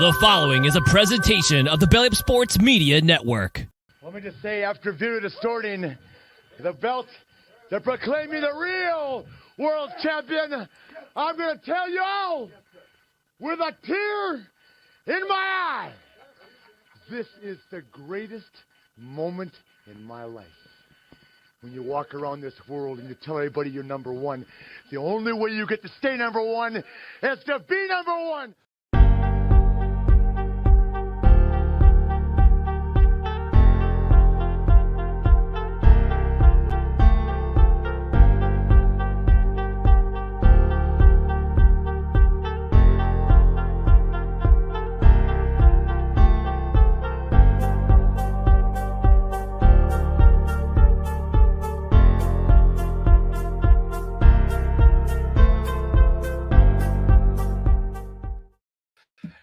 The following is a presentation of the Belly Up Sports Media Network. Let me just say, after video distorting the belt, they're proclaiming the real world champion. I'm going to tell you all, with a tear in my eye, this is the greatest moment in my life. When you walk around this world and you tell everybody you're number one, the only way you get to stay number one is to be number one.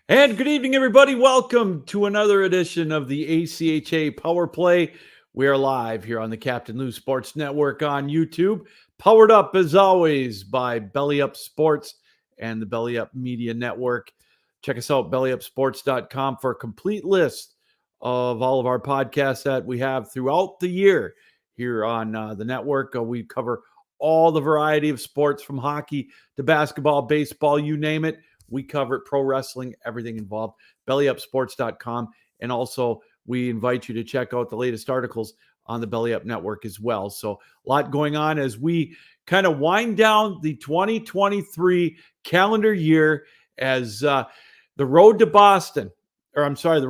And good evening, everybody. Welcome to another edition of the ACHA Power Play. We are live here on the Captain Lou Sports Network on YouTube, powered up as always by Belly Up Sports and the Belly Up Media Network. Check us out, bellyupsports.com, for a complete list of all of our podcasts that we have throughout the year here on the network. We cover all the variety of sports, from hockey to basketball, baseball, you name it. We cover pro wrestling, everything involved, bellyupsports.com. And also, we invite you to check out the latest articles on the Belly Up Network as well. So a lot going on as we kind of wind down the 2023 calendar year, as the road to Boston, we had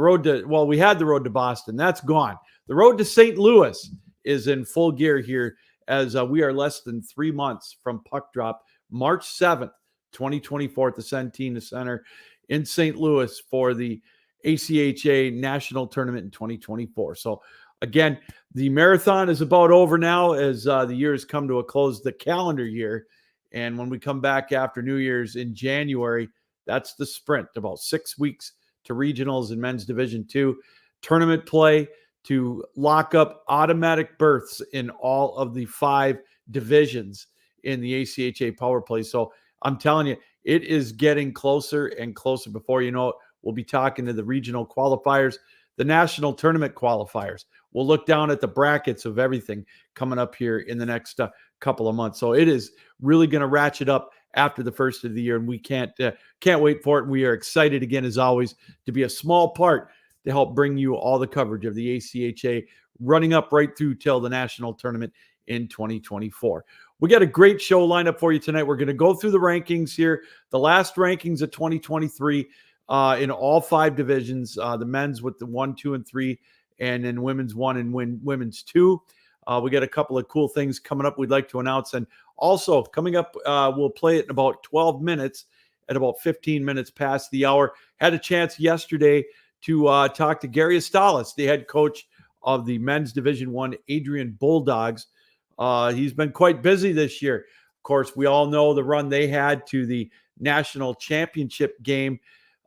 the road to Boston. That's gone. The road to St. Louis is in full gear here, as we are less than 3 months from puck drop, March 7th. 2024 at the Centena Center in St. Louis for the ACHA National Tournament in 2024. So again, the marathon is about over now, as the year has come to a close, the calendar year. And when we come back after New Year's in January, that's the sprint, about 6 weeks to regionals in men's Division II, tournament play to lock up automatic berths in all of the 5 divisions in the ACHA Power Play. So I'm telling you, it is getting closer and closer. Before you know it, we'll be talking to the regional qualifiers, the national tournament qualifiers. We'll look down at the brackets of everything coming up here in the next couple of months. So it is really going to ratchet up after the first of the year, and we can't wait for it. And we are excited again, as always, to be a small part to help bring you all the coverage of the ACHA running up right through till the national tournament in 2024. We got a great show lined up for you tonight. We're going to go through the rankings here, the last rankings of 2023 in all 5 divisions, the men's with the 1, 2, and 3, and then women's 1 and women's 2. We got a couple of cool things coming up we'd like to announce. And also coming up, we'll play it in about 12 minutes, at about 15 minutes past the hour. Had a chance yesterday to talk to Gary Astalos, the head coach of the men's Division I Adrian Bulldogs. He's been quite busy this year. Of course, we all know the run they had to the national championship game.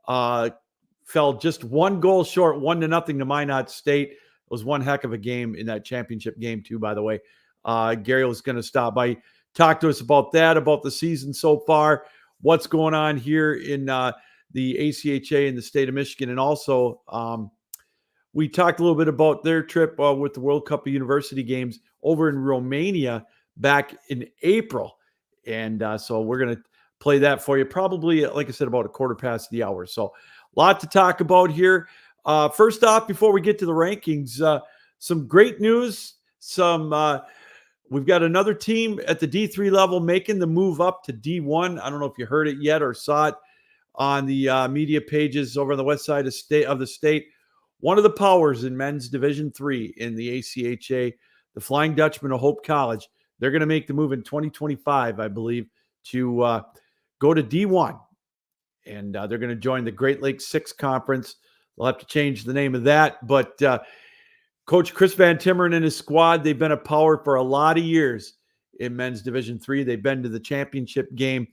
Fell just 1 goal short, 1-0 to Minot State. It was one heck of a game in that championship game too, by the way. Gary was going to stop by, talk to us about that, about the season so far, what's going on here in the ACHA in the state of Michigan. And also, we talked a little bit about their trip with the World Cup of University games over in Romania back in April. And so we're going to play that for you, probably, like I said, about a quarter past the hour. So a lot to talk about here. First off, before we get to the rankings, some great news. We've got another team at the D3 level making the move up to D1. I don't know if you heard it yet or saw it on the media pages over on the west side of the state. One of the powers in men's Division III in the ACHA, the Flying Dutchman of Hope College, they're going to make the move in 2025, I believe, to go to D1. And they're going to join the Great Lakes 6 Conference. They'll have to change the name of that. But Coach Chris Van Timmeren and his squad, they've been a power for a lot of years in men's Division III. They've been to the championship game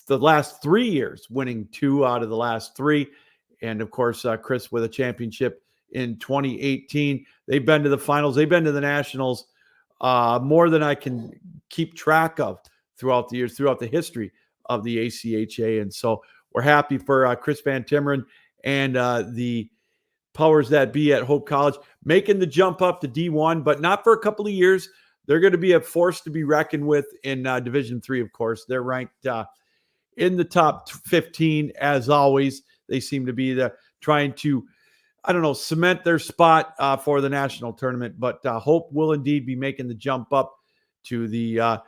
the last 3 years, winning 2 out of the last 3. And, of course, Chris with a championship in 2018. They've been to the finals. They've been to the nationals more than I can keep track of throughout the years, throughout the history of the ACHA. And so we're happy for Chris Van Timmeren and the powers that be at Hope College, making the jump up to D1, but not for a couple of years. They're going to be a force to be reckoned with in Division III, of course. They're ranked in the top 15, as always. They seem to be trying to, cement their spot for the national tournament. But Hope will indeed be making the jump up to the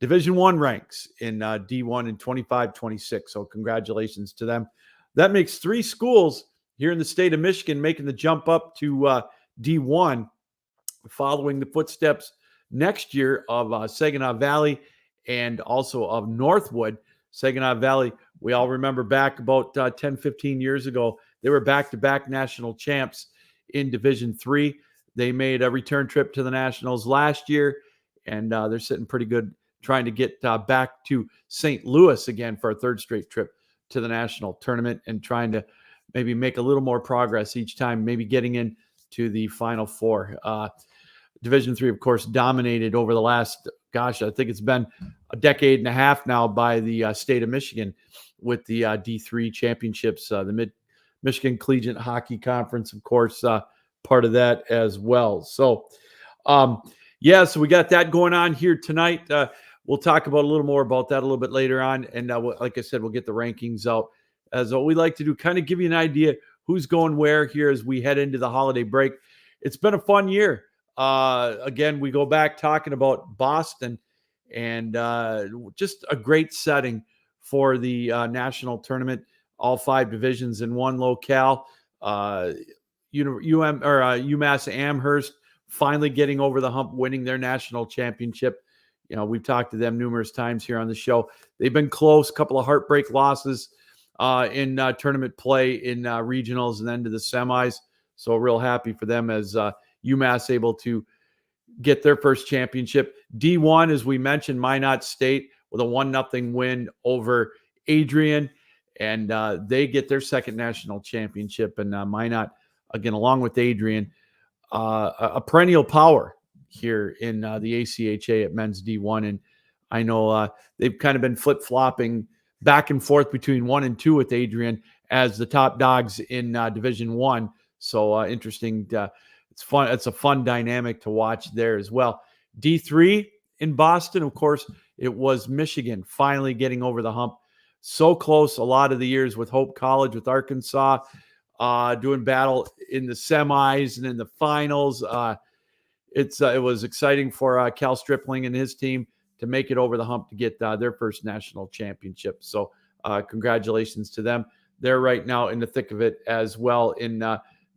Division I ranks in D1 in 25-26. So congratulations to them. That makes 3 schools here in the state of Michigan making the jump up to D1, following the footsteps next year of Saginaw Valley and also of Northwood. Saginaw Valley, we all remember back about 10, 15 years ago, they were back-to-back national champs in Division III. They made a return trip to the Nationals last year, and they're sitting pretty good trying to get back to St. Louis again for a 3rd straight trip to the national tournament and trying to maybe make a little more progress each time, maybe getting into the Final Four. Division III, of course, dominated over the last, I think it's been a decade and a half now by the state of Michigan with the D3 championships, the Michigan Collegiate Hockey Conference, of course, part of that as well. So, so we got that going on here tonight. We'll talk about a little more about that a little bit later on. And like I said, we'll get the rankings out. As what we like to do, kind of give you an idea who's going where here as we head into the holiday break. It's been a fun year. Again, we go back talking about Boston and just a great setting for the national tournament, all 5 divisions in one locale. UMass Amherst finally getting over the hump, winning their national championship. We've talked to them numerous times here on the show. They've been close, a couple of heartbreak losses in tournament play in regionals and then to the semis. So real happy for them as UMass able to get their first championship. D1, as we mentioned, Minot State with a 1-0 win over Adrian, and they get their second national championship. And Minot, again, along with Adrian, a perennial power here in the ACHA at men's D1. And I know they've kind of been flip-flopping back and forth between 1 and 2 with Adrian as the top dogs in Division I. So interesting. It's fun. It's a fun dynamic to watch there as well. D3 in Boston, of course, it was Michigan finally getting over the hump. So close a lot of the years with Hope College, with Arkansas, doing battle in the semis and in the finals. It was exciting for Cal Stripling and his team to make it over the hump to get their first national championship. So congratulations to them. They're right now in the thick of it as well in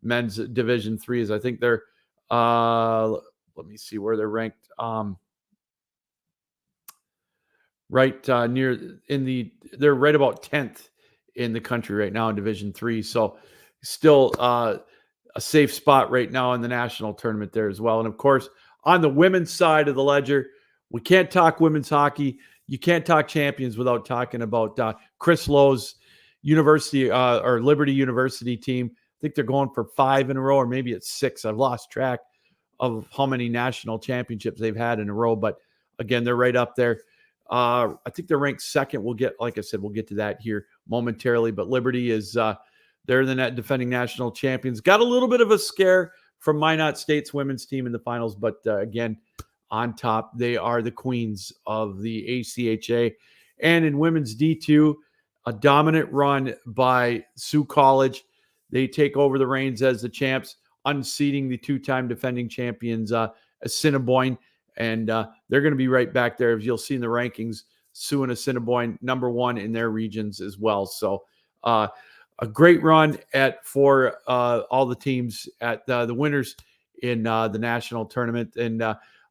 men's Division III. As I think they're, let me see where they're ranked. They're right about 10th in the country right now in Division III. So still a safe spot right now in the national tournament there as well. And of course, on the women's side of the ledger, we can't talk women's hockey. You can't talk champions without talking about Chris Lowe's University or Liberty University team. I think they're going for 5 in a row, or maybe it's 6. I've lost track of how many national championships they've had in a row. But again, they're right up there. I think they're ranked second. Like I said, we'll get to that here momentarily. But Liberty is they're the defending national champions. Got a little bit of a scare from Minot State's women's team in the finals, but again, on top, they are the queens of the ACHA. And in women's D2, a dominant run by Sioux College. They take over the reins as the champs, unseating the 2-time defending champions, Assiniboine. And they're going to be right back there, as you'll see in the rankings. Sioux and Assiniboine, number 1 in their regions as well. So a great run for all the teams at the winners in the national tournament. And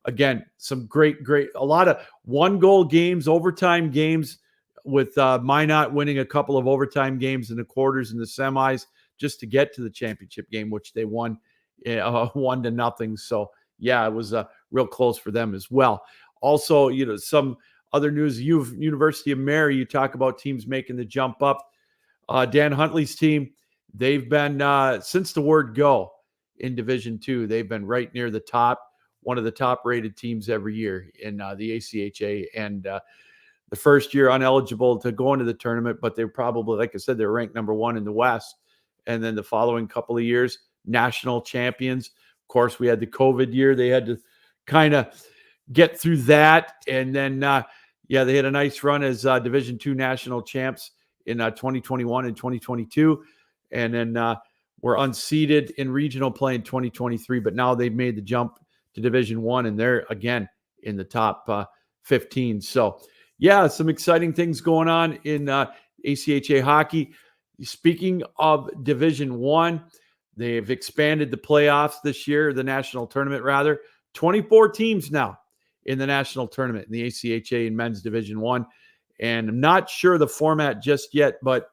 again, some a lot of 1-goal games, overtime games, with Minot winning a couple of overtime games in the quarters and the semis just to get to the championship game, which they won 1-0. So yeah, it was real close for them as well. Also, some other news, University of Mary, you talk about teams making the jump up. Dan Huntley's team, they've been, since the word go in Division II, they've been right near the top, one of the top-rated teams every year in the ACHA. And the first year ineligible to go into the tournament, but they're probably, like I said, they're ranked number 1 in the West And then the following couple of years, national champions. Of course, we had the COVID year. They had to kind of get through that. And then, they had a nice run as Division II national champs in 2021 and 2022. And then were unseeded in regional play in 2023, but now they've made the jump to Division I, and they're, again, in the top 15. So, some exciting things going on in ACHA hockey. Speaking of Division I, they've expanded the playoffs this year, the national tournament rather. 24 teams now in the national tournament in the ACHA in men's Division I. And I'm not sure the format just yet, but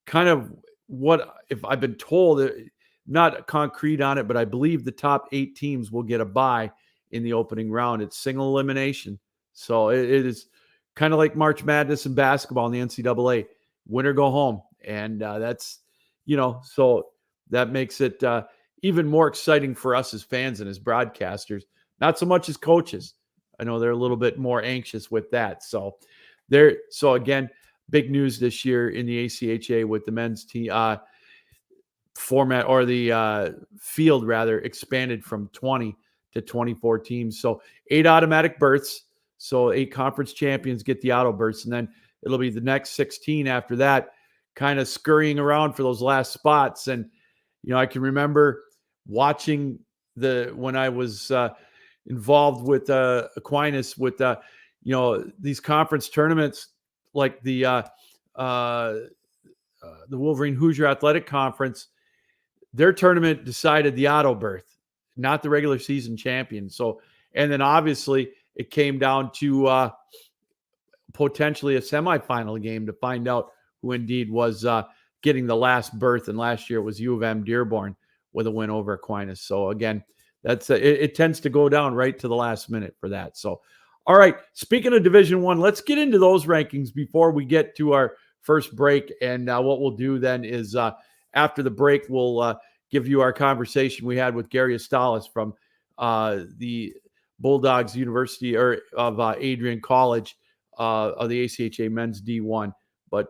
kind of what if I've been told, not concrete on it, but I believe the top 8 teams will get a bye in the opening round. It's single elimination. So it is kind of like March Madness in basketball in the NCAA. Winner go home. And that's, so that makes it even more exciting for us as fans and as broadcasters, not so much as coaches. I know they're a little bit more anxious with that. So again, big news this year in the ACHA with the men's team format, or the field rather, expanded from 20 to 24 teams. So 8 automatic berths. So 8 conference champions get the auto berths, and then it'll be the next 16 after that, kind of scurrying around for those last spots. And, I can remember watching when I was involved with Aquinas with, these conference tournaments, like the Wolverine Hoosier Athletic Conference. Their tournament decided the auto berth, not the regular season champion. So, and then obviously it came down to potentially a semifinal game to find out who indeed was getting the last berth. And last year it was U of M Dearborn with a win over Aquinas. So again, that's it tends to go down right to the last minute for that. So, all right, speaking of Division I, let's get into those rankings before we get to our first break. And what we'll do then is after the break, we'll give you our conversation we had with Gary Astalos from the Bulldogs University of Adrian College of the ACHA men's D1. But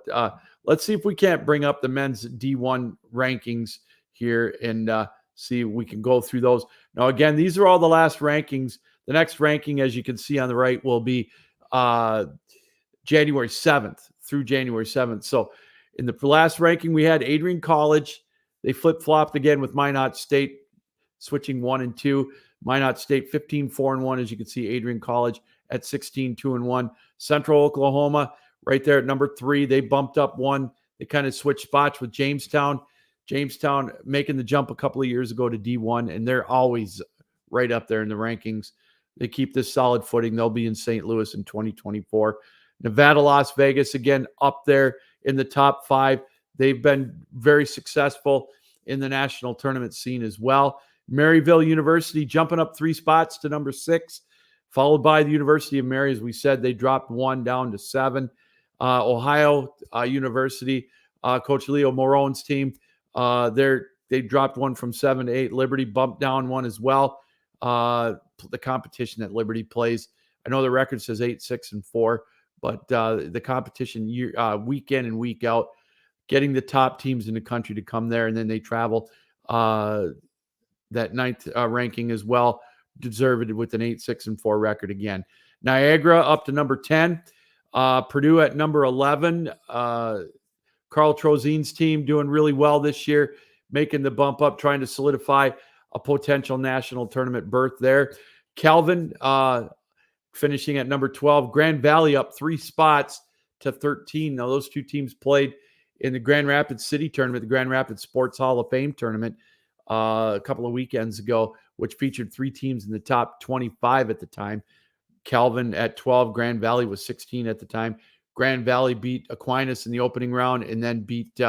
let's see if we can't bring up the men's D1 rankings here and see if we can go through those. Now, again, these are all the last rankings. The next ranking, as you can see on the right, will be January 7th through January 7th. So in the last ranking, we had Adrian College. They flip-flopped again with Minot State, switching 1 and 2. Minot State 15-4-1, as you can see. Adrian College at 16-2-1. Central Oklahoma right there at number 3. They bumped up 1. They kind of switched spots with Jamestown. Jamestown making the jump a couple of years ago to D1, and they're always right up there in the rankings. They keep this solid footing. They'll be in St. Louis in 2024. Nevada, Las Vegas, again, up there in the top 5. They've been very successful in the national tournament scene as well. Maryville University jumping up 3 spots to number 6, followed by the University of Mary. As we said, they dropped 1 down to 7. Ohio University, Coach Leo Morone's team, they dropped 1 from 7 to 8. Liberty bumped down 1 as well. The competition that Liberty plays, I know the record says 8-6-4, but the competition week in and week out, getting the top teams in the country to come there, and then they travel that 9th ranking as well, deserved with an 8-6-4 record again. Niagara up to number 10. Purdue at number 11. Carl Trozine's team doing really well this year, making the bump up, trying to solidify a potential national tournament berth there. Calvin finishing at number 12. Grand Valley up 3 spots to 13. Now, those 2 teams played in the Grand Rapids City tournament, the Grand Rapids Sports Hall of Fame tournament a couple of weekends ago, which featured 3 teams in the top 25 at the time. Calvin at 12. Grand Valley was 16 at the time. Grand Valley beat Aquinas in the opening round and then beat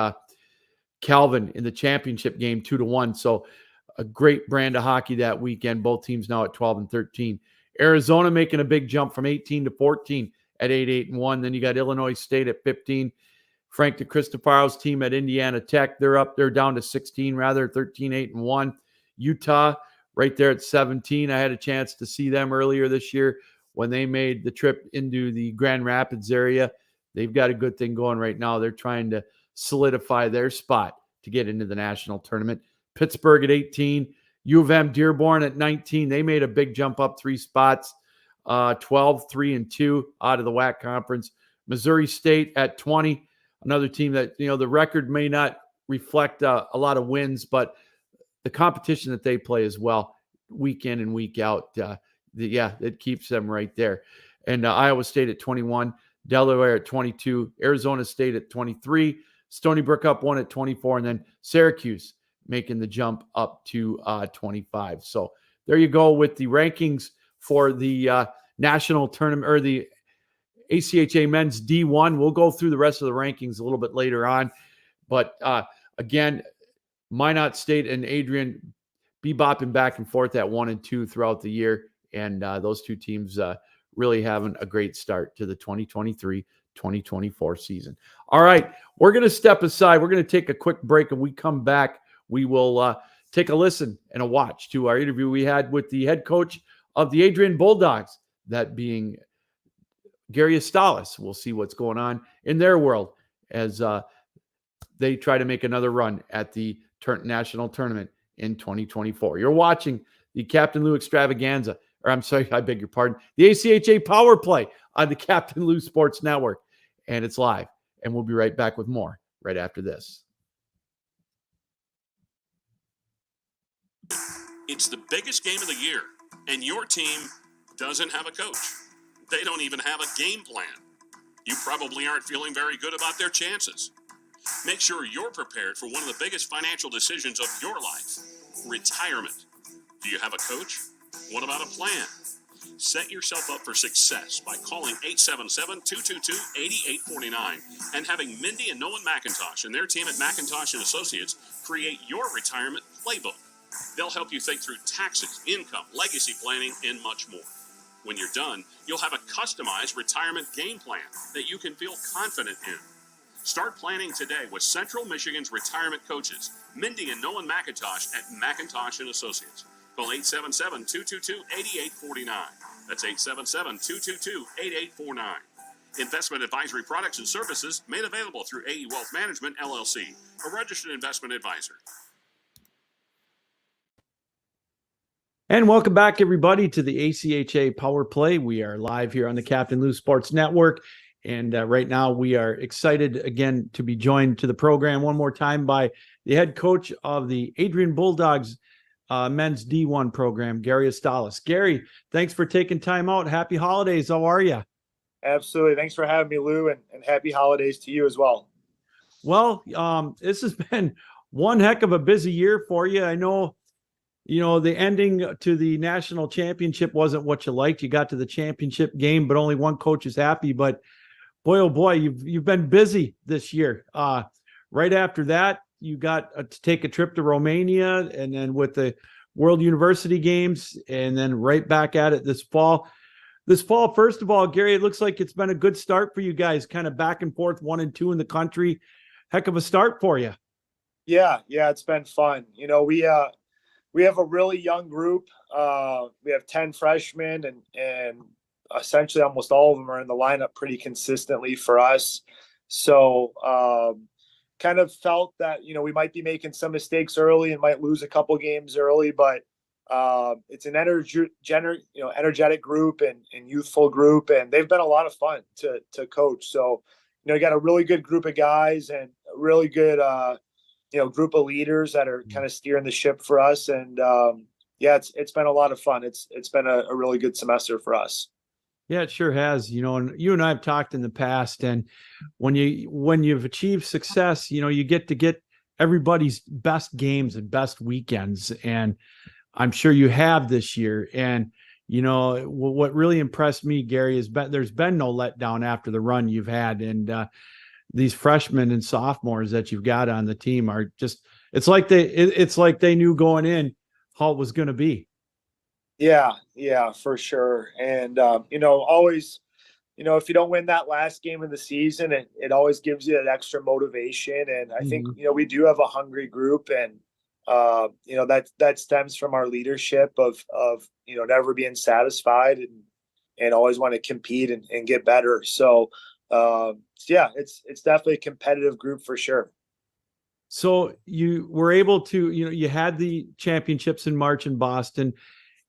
Calvin in the championship game 2-1. So a great brand of hockey that weekend. Both teams now at 12 and 13. Arizona making a big jump from 18 to 14 at 8-8-1. Then you got Illinois State at 15. Frank DeCristofaro's team at Indiana Tech, they're down to 16 rather, 13-8-1. Utah right there at 17. I had a chance to see them earlier this year when they made the trip into the Grand Rapids area. They've got a good thing going right now. They're trying to solidify their spot to get into the national tournament. Pittsburgh at 18, U of M Dearborn at 19. They made a big jump up 3 spots, 12, 3 and 2 out of the WAC conference. Missouri State at 20, another team that, the record may not reflect a lot of wins, but the competition that they play as well, week in and week out, it keeps them right there. And Iowa State at 21, Delaware at 22, Arizona State at 23, Stony Brook up 1 at 24, and then Syracuse making the jump up to 25. So there you go with the rankings for the national tournament, or the ACHA men's D1. We'll go through the rest of the rankings a little bit later on. But again, Minot State and Adrian bebopping back and forth at 1 and 2 throughout the year. And those two teams really having a great start to the 2023-2024 season. All right, we're going to step aside. We're going to take a quick break, and we come back. We will take a listen and a watch to our interview we had with the head coach of the Adrian Bulldogs, that being Gary Astalos. We'll see what's going on in their world as they try to make another run at the national tournament in 2024. You're watching the Captain Lou Extravaganza, or I'm sorry, I beg your pardon, the ACHA Power Play on the Captain Lou Sports Network, and it's live. And we'll be right back with more right after this. It's the biggest game of the year, and your team doesn't have a coach. They don't even have a game plan. You probably aren't feeling very good about their chances. Make sure you're prepared for one of the biggest financial decisions of your life, retirement. Do you have a coach? What about a plan? Set yourself up for success by calling 877-222-8849 and having Mindy and Nolan McIntosh and their team at McIntosh & Associates create your retirement playbook. They'll help you think through taxes, income, legacy planning, and much more. When you're done, you'll have a customized retirement game plan that you can feel confident in. Start planning today with Central Michigan's retirement coaches, Mindy and Nolan McIntosh at McIntosh & Associates. Call 877-222-8849. That's 877-222-8849. Investment advisory products and services made available through AE Wealth Management, LLC, a registered investment advisor. And welcome back, everybody, to the ACHA Power Play. We are live here on the Captain Lou Sports Network. And right now we are excited again to be joined to the program one more time by the head coach of the Adrian Bulldogs men's D1 program, Gary Astalos. Gary, thanks for taking time out. Happy holidays. How are you? Absolutely. Thanks for having me, Lou, and happy holidays to you as well. Well, this has been one heck of a busy year for you. I know, the ending to the national championship wasn't what you liked. You got to the championship game, but only one coach is happy. But boy, oh boy, you've been busy this year. Right after that, you got to take a trip to Romania, and then with the World University Games, and then right back at it this fall. This fall, first of all, Gary, it looks like it's been a good start for you guys, kind of back and forth, 1 and 2 in the country. Heck of a start for you. Yeah, it's been fun. We have a really young group. We have 10 freshmen, and essentially almost all of them are in the lineup pretty consistently for us. So kind of felt that, we might be making some mistakes early and might lose a couple games early, but it's an energetic group and youthful group, and they've been a lot of fun to coach. So, you got a really good group of guys and a really good, group of leaders that are kind of steering the ship for us. And it's been a lot of fun. It's been a really good semester for us. Yeah, it sure has. And you and I have talked in the past, and when you've achieved success, you get everybody's best games and best weekends, and I'm sure you have this year. And what really impressed me, Gary, is there's been no letdown after the run you've had, and these freshmen and sophomores that you've got on the team are just it's like they knew going in how it was going to be. Yeah, for sure. And, always, if you don't win that last game of the season, it always gives you that extra motivation. And I think, we do have a hungry group, and, that stems from our leadership of never being satisfied and always want to compete and get better. So, it's definitely a competitive group for sure. So you were able to, you had the championships in March in Boston,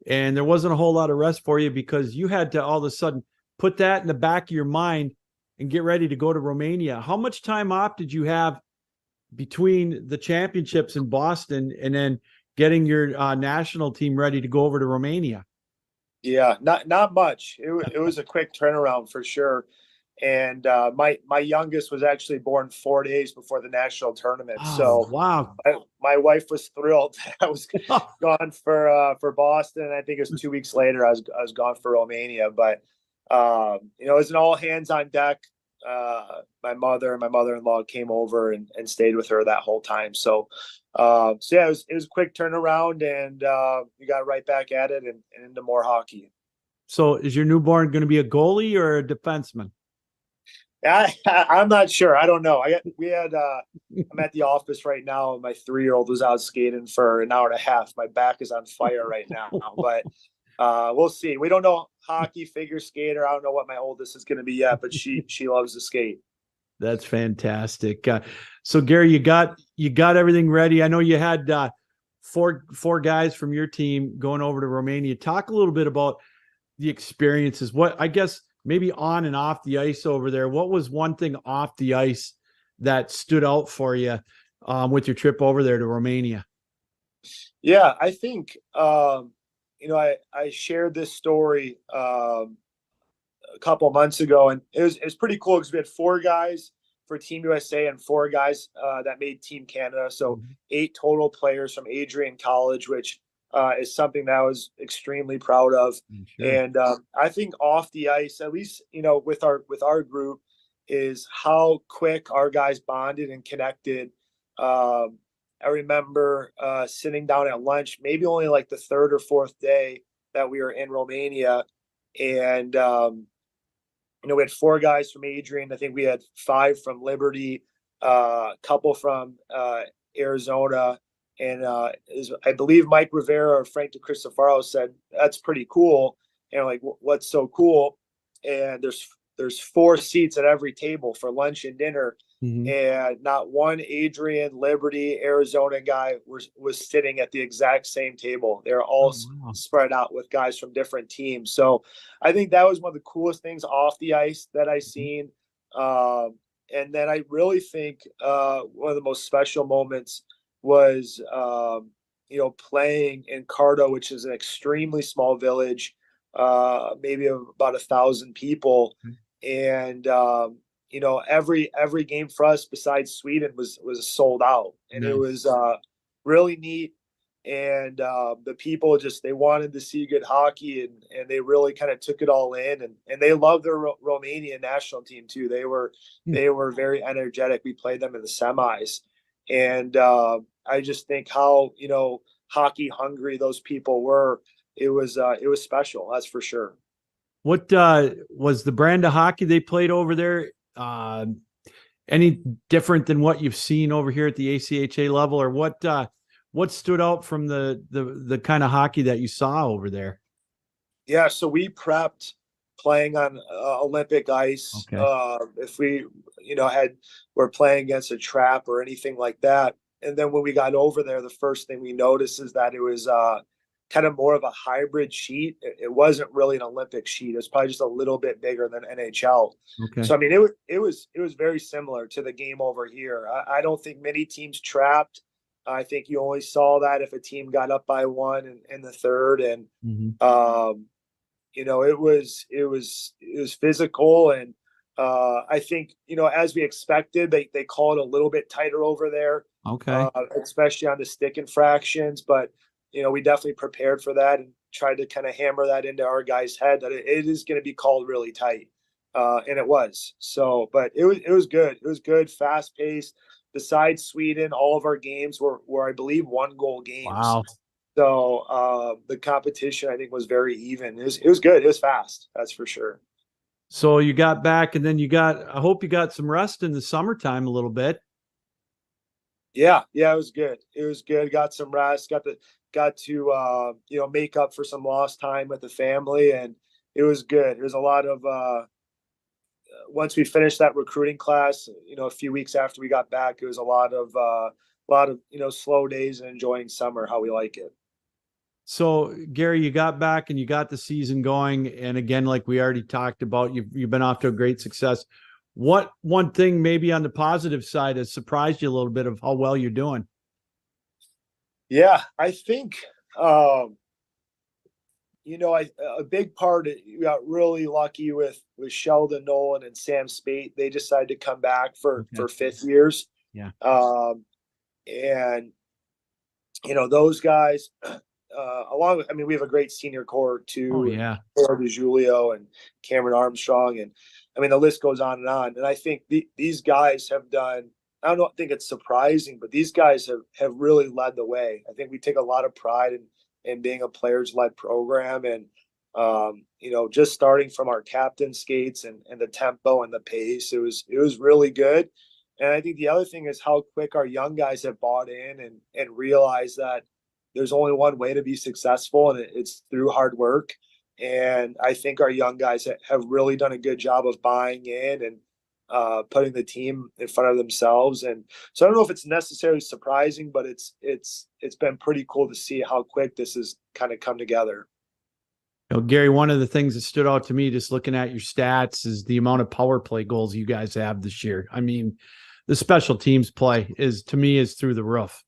and there wasn't a whole lot of rest for you because you had to all of a sudden put that in the back of your mind and get ready to go to Romania. How much time off did you have between the championships in Boston and then getting your national team ready to go over to Romania? Yeah, not much. It was a quick turnaround for sure. And my youngest was actually born 4 days before the national tournament. Oh, So wow. my wife was thrilled that I was gone for Boston. I think it was 2 weeks later I was gone for Romania. But it was an all hands on deck. My mother and my mother-in-law came over and stayed with her that whole time. So yeah, it was a quick turnaround, and we got right back at it and into more hockey. So is your newborn going to be a goalie or a defenseman? I'm not sure. I don't know. I'm at the office right now, and my 3-year-old was out skating for an hour and a half. My back is on fire right now, but we'll see. We don't know hockey, figure skater. I don't know what my oldest is going to be yet, but she loves to skate. That's fantastic. So Gary, you got everything ready. I know you had four guys from your team going over to Romania. Talk a little bit about the experiences. What, I guess, maybe on and off the ice over there. What was one thing off the ice that stood out for you with your trip over there to Romania? Yeah, I think I shared this story a couple of months ago, and it was pretty cool because we had 4 guys for Team USA and 4 guys that made Team Canada. So 8 total players from Adrian College, which is something that I was extremely proud of. Sure. And I think off the ice, at least with our group, is how quick our guys bonded and connected. I remember sitting down at lunch, maybe only like the 3rd or 4th day that we were in Romania, and we had 4 guys from Adrian. I think we had 5 from Liberty, a couple from Arizona, and I believe Mike Rivera or Frank DeCristofaro said, "That's pretty cool." And like, what's so cool? And there's 4 seats at every table for lunch and dinner. Mm-hmm. And not one Adrian, Liberty, Arizona guy was sitting at the exact same table. They're all spread out with guys from different teams. So I think that was one of the coolest things off the ice that I seen. And then I really think one of the most special moments was playing in Cardo, which is an extremely small village, maybe of about 1,000 people. And every game for us besides Sweden was sold out, and It was really neat. And the people they wanted to see good hockey, and they really kind of took it all in, and they loved their Romanian national team too. They were very energetic. We played them in the semis, and I just think how hockey hungry those people were. It was special, that's for sure. What was the brand of hockey they played over there any different than what you've seen over here at the ACHA level, or what stood out from the kind of hockey that you saw over there? Yeah, so we prepped playing on Olympic ice. Okay. If we were playing against a trap or anything like that, and then when we got over there, the first thing we noticed is that it was kind of more of a hybrid sheet. It wasn't really an Olympic sheet. It was probably just a little bit bigger than NHL. Okay. So I mean, it was very similar to the game over here. I don't think many teams trapped. I think you only saw that if a team got up by 1 in the third, and it was physical, and I think as we expected, they call it a little bit tighter over there. Okay, especially on the stick infractions, but we definitely prepared for that and tried to kind of hammer that into our guys' head that it is going to be called really tight. And it was. So, but it was good. It was good, fast paced. Besides Sweden, all of our games were I believe 1-goal games. Wow. So the competition, I think, was very even. It was good. It was fast. That's for sure. So you got back, and then I hope you got some rest in the summertime a little bit. Yeah, it was good. It was good. Got some rest. Got to make up for some lost time with the family, and it was good. It was a lot of once we finished that recruiting class, a few weeks after we got back, it was a lot of lot of, slow days and enjoying summer how we like it. So, Gary, you got back and you got the season going. And again, like we already talked about, you've been off to a great success. What one thing maybe on the positive side has surprised you a little bit of how well you're doing? Yeah, I think, a big part of, we got really lucky with Sheldon Nolan and Sam Spate. They decided to come back for fifth years. Yeah. And, those guys, along with, we have a great senior core too. Oh, yeah. Cora DiGiulio and Cameron Armstrong. And the list goes on. And I think these guys have done, I don't think it's surprising, but these guys have really led the way. I think we take a lot of pride in being a players-led program. And, just starting from our captain skates and the tempo and the pace, it was really good. And I think the other thing is how quick our young guys have bought in and realized that there's only one way to be successful, and it's through hard work. And I think our young guys have really done a good job of buying in and putting the team in front of themselves. And so I don't know if it's necessarily surprising, but it's been pretty cool to see how quick this has kind of come together. Gary, one of the things that stood out to me just looking at your stats is the amount of power play goals you guys have this year. The special teams play is through the roof.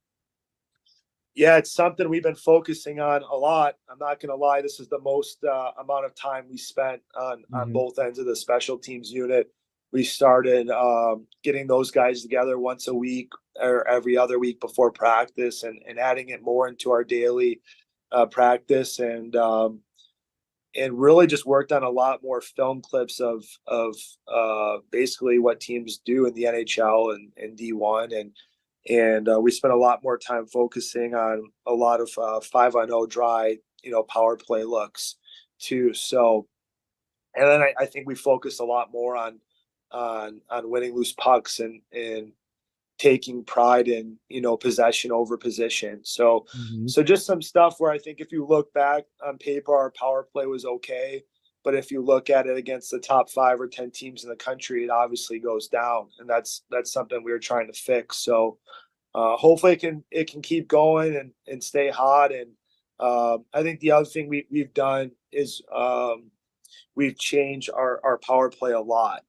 Yeah, it's something we've been focusing on a lot. I'm not going to lie. This is the most amount of time we spent on both ends of the special teams unit. We started getting those guys together once a week or every other week before practice and adding it more into our daily practice and really just worked on a lot more film clips of basically what teams do in the NHL and D1 and we spent a lot more time focusing on a lot of 5-on-0 dry, power play looks too. So, and then I think we focused a lot more on winning loose pucks and taking pride in, possession over position. So, so just some stuff where I think if you look back on paper, our power play was okay. But if you look at it against the top 5 or 10 teams in the country, it obviously goes down, and that's something we were trying to fix. So hopefully it can keep going and stay hot. And I think the other thing we've done is we've changed our power play a lot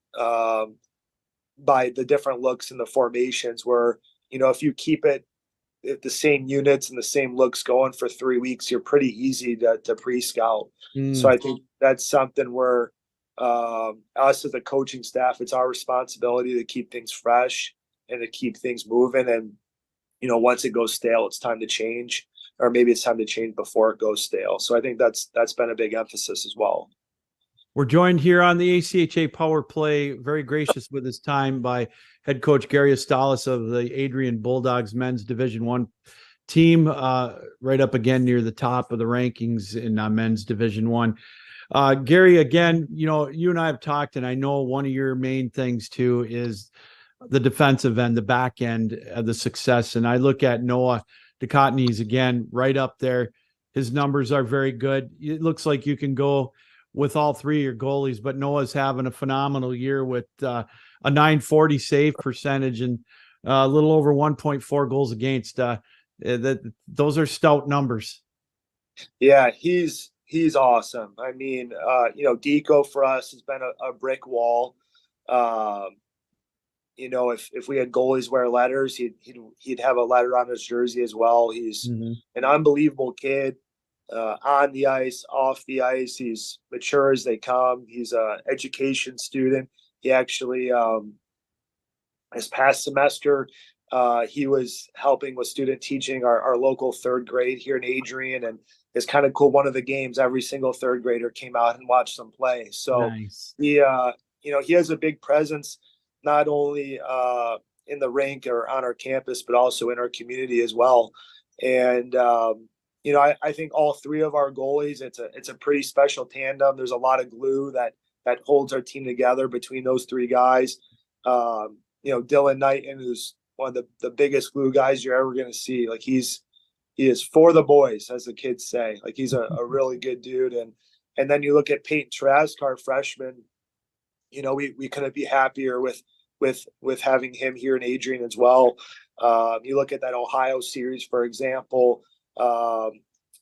by the different looks and the formations. Where if you keep it the same units and the same looks going for 3 weeks, you're pretty easy to pre-scout. So I think that's something where us as a coaching staff, it's our responsibility to keep things fresh and to keep things moving. And, once it goes stale, it's time to change, or maybe it's time to change before it goes stale. So I think that's been a big emphasis as well. We're joined here on the ACHA Power Play, very gracious with his time, by head coach Gary Astalos of the Adrian Bulldogs men's Division I team, right up again near the top of the rankings in men's Division I. Gary, again, you and I have talked, and I know one of your main things too is the defensive end, the back end of the success. And I look at Noah Ducotny's again right up there. His numbers are very good. It looks like you can go with all 3 of your goalies, but Noah's having a phenomenal year with a .940 save percentage and a little over 1.4 goals against. Those are stout numbers. Yeah, he's awesome. Deco for us has been a brick wall. If we had goalies wear letters, he'd have a letter on his jersey as well. He's an unbelievable kid. On the ice, off the ice, he's mature as they come. He's a education student. He actually, this past semester, he was helping with student teaching our local 3rd grade here in Adrian, and it's kind of cool. One of the games, every single 3rd grader came out and watched them play. So nice. He has a big presence, not only in the rink or on our campus, but also in our community as well. And I think all 3 of our goalies, it's a pretty special tandem. There's a lot of glue that holds our team together between those 3 guys. Dylan Knighton, who's one of the biggest glue guys you're ever going to see. Like he is for the boys, as the kids say. Like he's a really good dude. And then you look at Peyton Trask, our freshman. We couldn't be happier with with having him here and Adrian as well. You look at that Ohio series, for example,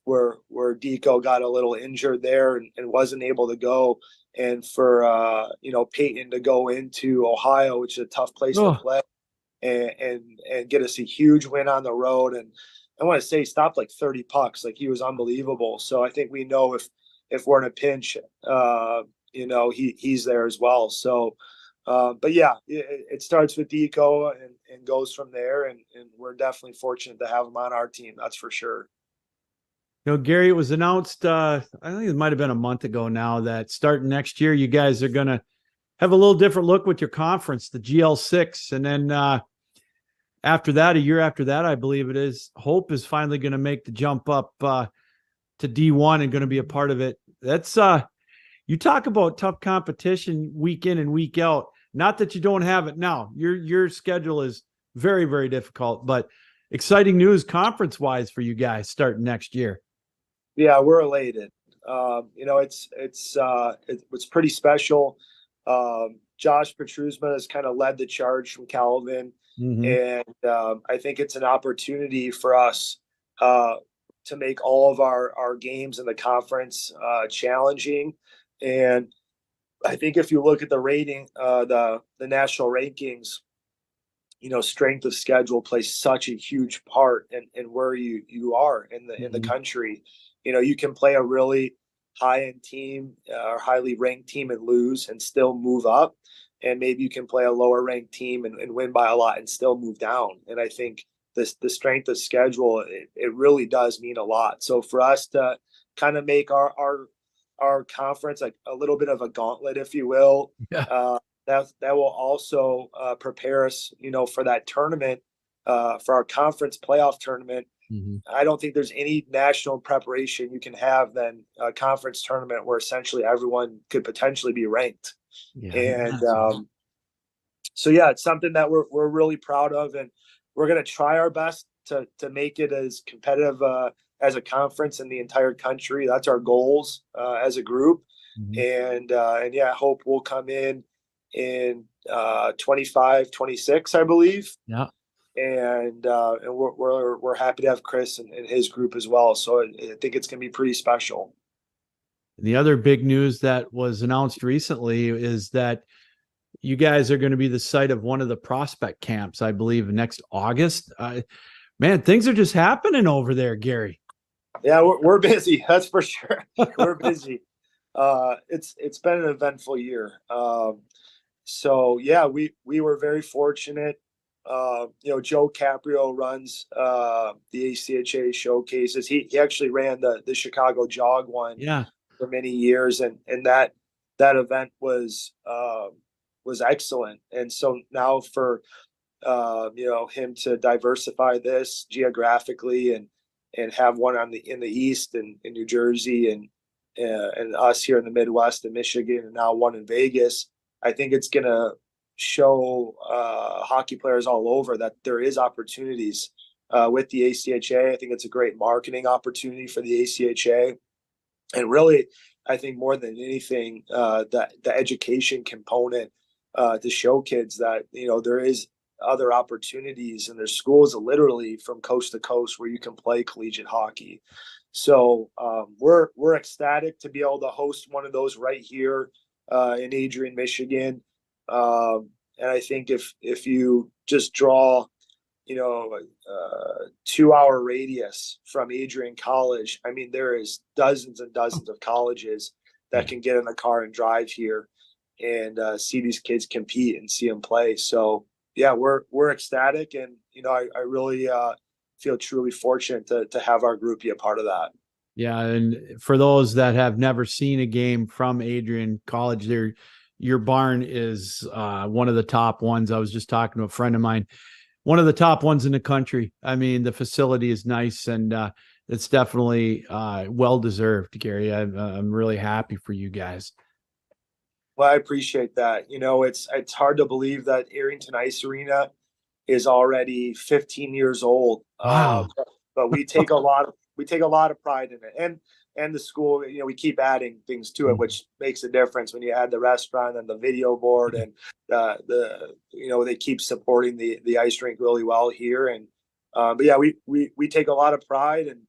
where Deco got a little injured there and wasn't able to go. And for Peyton to go into Ohio, which is a tough place to play, and get us a huge win on the road. And I want to say he stopped like 30 pucks. Like, he was unbelievable. So I think we know if we're in a pinch, he's there as well. So, but yeah, it starts with Deco and goes from there. And we're definitely fortunate to have him on our team. That's for sure. Gary, it was announced, I think it might've been a month ago now, that starting next year, you guys are going to have a little different look with your conference, the GL6. And then, after that, a year after that, I believe it is, Hope is finally going to make the jump up to D1 and going to be a part of it. That's you talk about tough competition week in and week out. Not that you don't have it now. Your schedule is very, very difficult, but exciting news conference-wise for you guys starting next year. Yeah, we're elated. It's pretty special. Josh Petrusma has kind of led the charge from Calvin. And I think it's an opportunity for us to make all of our games in the conference challenging. And I think if you look at the rating, the national rankings, strength of schedule plays such a huge part in where you are in the country. You can play a really high-end team or highly ranked team and lose and still move up. And maybe you can play a lower ranked team and win by a lot and still move down. And I think the strength of schedule, it really does mean a lot. So for us to kind of make our conference like a little bit of a gauntlet, if you will, that will also prepare us, for that tournament, for our conference playoff tournament. I don't think there's any national preparation you can have than a conference tournament where essentially everyone could potentially be ranked. So yeah, it's something that we're really proud of, and we're going to try our best to make it as competitive as a conference in the entire country. That's our goals as a group. And yeah, I hope we'll come in 25, 26, I believe. Yeah. And we're happy to have Chris and his group as well. So I think it's going to be pretty special. The other big news that was announced recently is that you guys are going to be the site of one of the prospect camps, I believe, next August. Man, things are just happening over there, Gary. Yeah, we're busy. That's for sure. We're busy. It's been an eventful year. So yeah, we were very fortunate. Joe Caprio runs the ACHA showcases. He actually ran the Chicago Jog one for many years, and that event was excellent. And so now for him to diversify this geographically and have one in the East and in New Jersey and us here in the Midwest and Michigan, and now one in Vegas, I think it's going to show hockey players all over that there is opportunities with the ACHA. I think it's a great marketing opportunity for the ACHA. And really, I think more than anything, the education component to show kids that, there is other opportunities, and there's schools literally from coast to coast where you can play collegiate hockey. So we're ecstatic to be able to host one of those right here in Adrian, Michigan. And I think if you just draw, a 2-hour radius from Adrian College, I mean, there is dozens and dozens of colleges that can get in the car and drive here and see these kids compete and see them play. So yeah, we're ecstatic, and I really feel truly fortunate to have our group be a part of that. Yeah, and for those that have never seen a game from Adrian College, your barn is one of the top ones. I was just talking to a friend of mine, one of the top ones in the country. I mean, the facility is nice, and it's definitely well-deserved, Gary. I'm really happy for you guys. Well, I appreciate that. It's hard to believe that Arrington Ice Arena is already 15 years old. Wow. But we take a lot of pride in it. And and the school, we keep adding things to it, which makes a difference when you add the restaurant and the video board and they keep supporting the ice rink really well here. And but yeah, we take a lot of pride and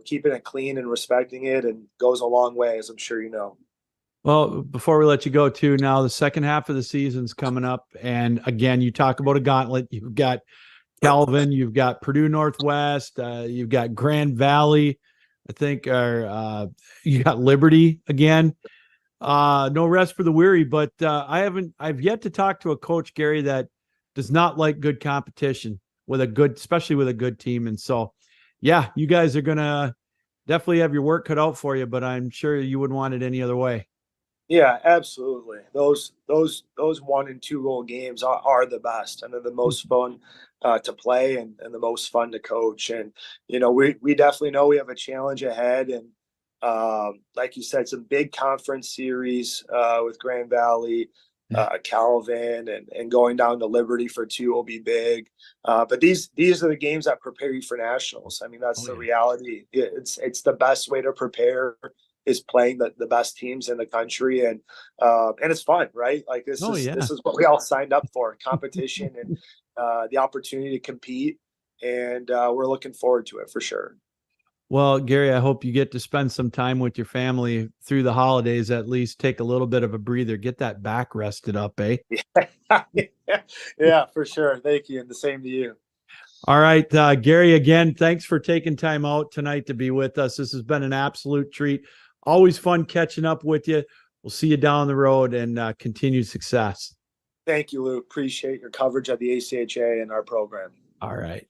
keeping it clean and respecting it, and goes a long way, as I'm sure you know. Well, before we let you go too, now the second half of the season's coming up. And again, you talk about a gauntlet. You've got Calvin, you've got Purdue Northwest, you've got Grand Valley, I think, you got Liberty again. No rest for the weary, but I've yet to talk to a coach, Gary, that does not like good competition especially with a good team. And so, yeah, you guys are going to definitely have your work cut out for you, but I'm sure you wouldn't want it any other way. Yeah, absolutely. Those 1 and 2 goal games are the best, and they're the most fun to play, and the most fun to coach. And we definitely know we have a challenge ahead, and like you said, some big conference series with Grand Valley, Calvin, and going down to Liberty for 2 will be big. But these are the games that prepare you for nationals. I mean, that's the reality. It's the best way to prepare, is playing the best teams in the country, and it's fun, right? Like this is what we all signed up for: competition and the opportunity to compete, and we're looking forward to it for sure. Well, Gary, I hope you get to spend some time with your family through the holidays, at least take a little bit of a breather, get that back rested up, eh? Yeah, for sure. Thank you. And the same to you. All right, Gary, again, thanks for taking time out tonight to be with us. This has been an absolute treat. Always fun catching up with you. We'll see you down the road, and continued success. Thank you, Lou. Appreciate your coverage of the ACHA and our program. All right.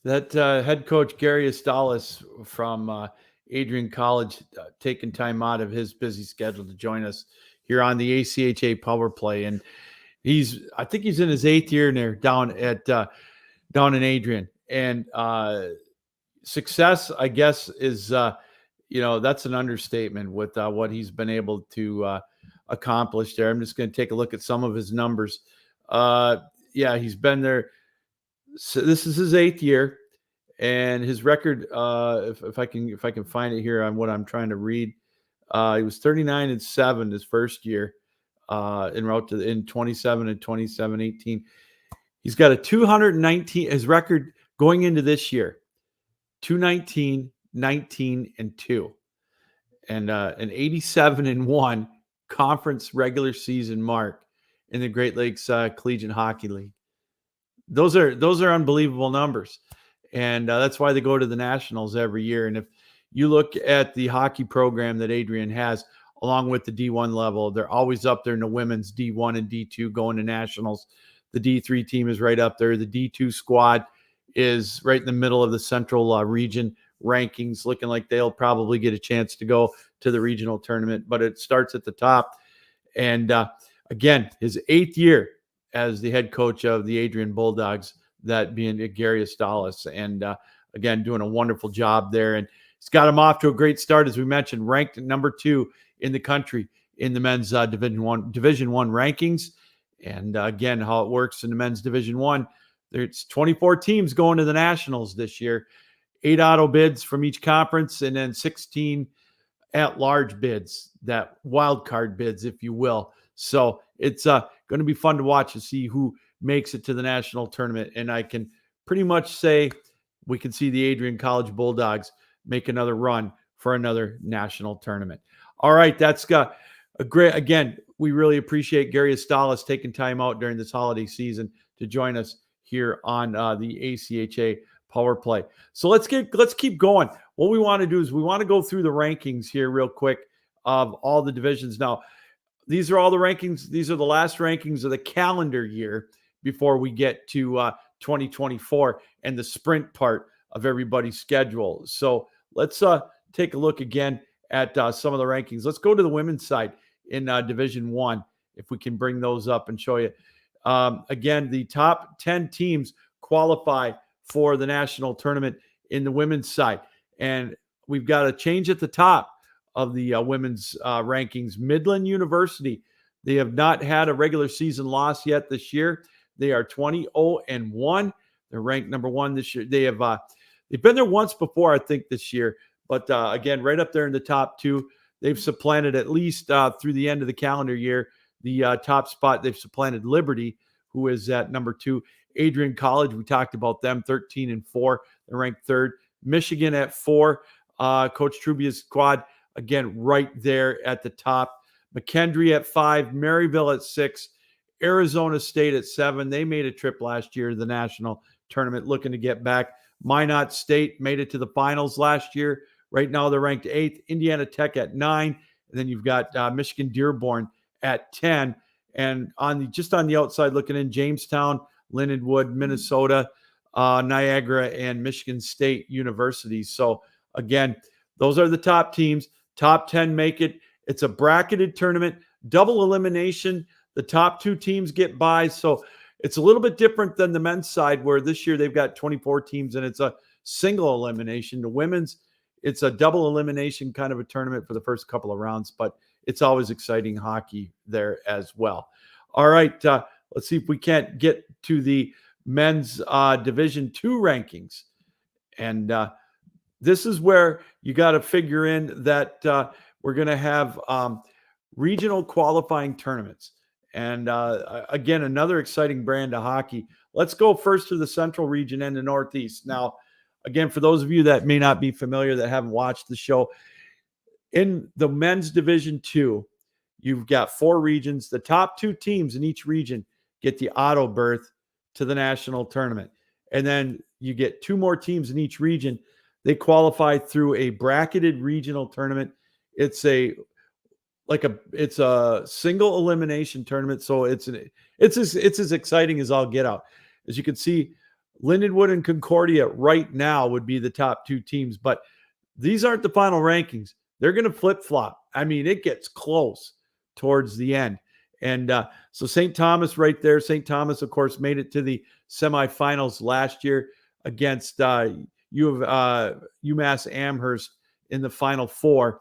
That head coach Gary Astalos from Adrian College taking time out of his busy schedule to join us here on the ACHA Power Play, and I think he's in his 8th year there down in Adrian, and success, I guess, is that's an understatement with what he's been able to accomplish there. I'm just going to take a look at some of his numbers. He's been there. So this is his 8th year, and his record, if I can find it here on what I'm trying to read, he was 39-7 his first year, in 27 and 27-18. He's got a 219. His record going into this year, 219, 19-2, and an 87-1 conference regular season mark in the Great Lakes Collegiate Hockey League. Those are unbelievable numbers, and that's why they go to the nationals every year. And if you look at the hockey program that Adrian has, along with the D1 level, they're always up there in the women's D1 and D2 going to nationals. The D3 team is right up there. The D2 squad is right in the middle of the central region rankings, looking like they'll probably get a chance to go to the regional tournament, but it starts at the top. And again, his 8th year as the head coach of the Adrian Bulldogs, that being Gary Astalos, and again, doing a wonderful job there. And it's got him off to a great start, as we mentioned, ranked at number 2 in the country in the men's Division One rankings. And again, how it works in the men's Division One, there's 24 teams going to the nationals this year, 8 auto bids from each conference, and then 16 at-large bids, that wild card bids, if you will. So it's going to be fun to watch to see who makes it to the national tournament. And I can pretty much say we can see the Adrian College Bulldogs make another run for another national tournament. All right, that's got a great, again, we really appreciate Gary Astalos taking time out during this holiday season to join us here on the ACHA Power Play. So let's keep going. What we want to do is we want to go through the rankings here real quick of all the divisions. Now, these are all the rankings. These are the last rankings of the calendar year before we get to 2024 and the sprint part of everybody's schedule. So let's take a look again at some of the rankings. Let's go to the women's side in Division One, if we can bring those up and show you. Again, the top 10 teams qualify for the national tournament in the women's side. And we've got a change at the top of the women's rankings. Midland University, they have not had a regular season loss yet this year. They are 20-0-1. They're ranked number 1 this year. They have They've been there once before, I think, this year. But again, right up there in the top two. They've supplanted, at least through the end of the calendar year, the top spot. They've supplanted Liberty, who is at number 2. Adrian College, we talked about them, 13-4. They're ranked 3rd. Michigan at 4. Coach Trubia's squad, again, right there at the top. McKendree at 5. Maryville at 6. Arizona State at 7. They made a trip last year to the national tournament, looking to get back. Minot State made it to the finals last year. Right now, they're ranked 8th. Indiana Tech at 9. And then you've got Michigan Dearborn at 10. And just on the outside looking in, Jamestown, Lindenwood, Minnesota, Niagara, and Michigan State University. So, again, those are the top teams. Top 10 make it. It's a bracketed tournament, double elimination. The top 2 teams get by. So it's a little bit different than the men's side, where this year they've got 24 teams and it's a single elimination. The women's, it's a double elimination kind of a tournament for the first couple of rounds, but it's always exciting hockey there as well. All right, let's see if we can't get to the men's Division II rankings. And this is where you got to figure in that we're going to have regional qualifying tournaments. And again, another exciting brand of hockey. Let's go first to the Central region and the Northeast. Now, again, for those of you that may not be familiar, that haven't watched the show, in the men's Division II, you've got 4 regions. The top 2 teams in each region get the auto berth to the national tournament. And then you get 2 more teams in each region. They qualify through a bracketed regional tournament. It's a single elimination tournament, so it's as exciting as all get out. As you can see, Lindenwood and Concordia right now would be the top 2 teams, but these aren't the final rankings. They're going to flip-flop. I mean, it gets close towards the end. And so St. Thomas right there. St. Thomas, of course, made it to the semifinals last year against UMass Amherst in the Final Four.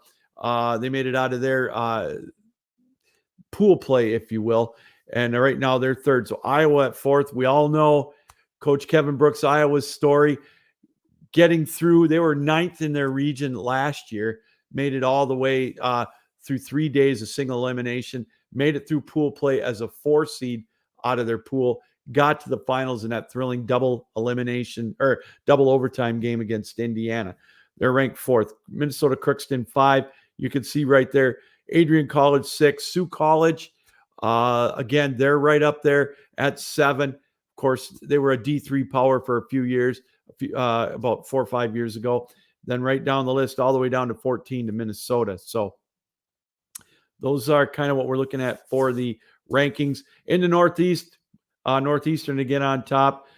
They made it out of their pool play, if you will. And right now they're 3rd. So Iowa at 4th. We all know Coach Kevin Brooks, Iowa's story. Getting through, they were 9th in their region last year, made it all the way through 3 days of single elimination, made it through pool play as a 4 seed out of their pool, got to the finals in that thrilling double elimination or double overtime game against Indiana. They're ranked 4th. Minnesota Crookston 5. You can see right there, Adrian College 6, Sioux College. Again, they're right up there at 7. Of course, they were a D3 power for a few years, about 4 or 5 years ago. Then right down the list, all the way down to 14 to Minnesota. So those are kind of what we're looking at for the rankings. In the Northeast, Northeastern again on top.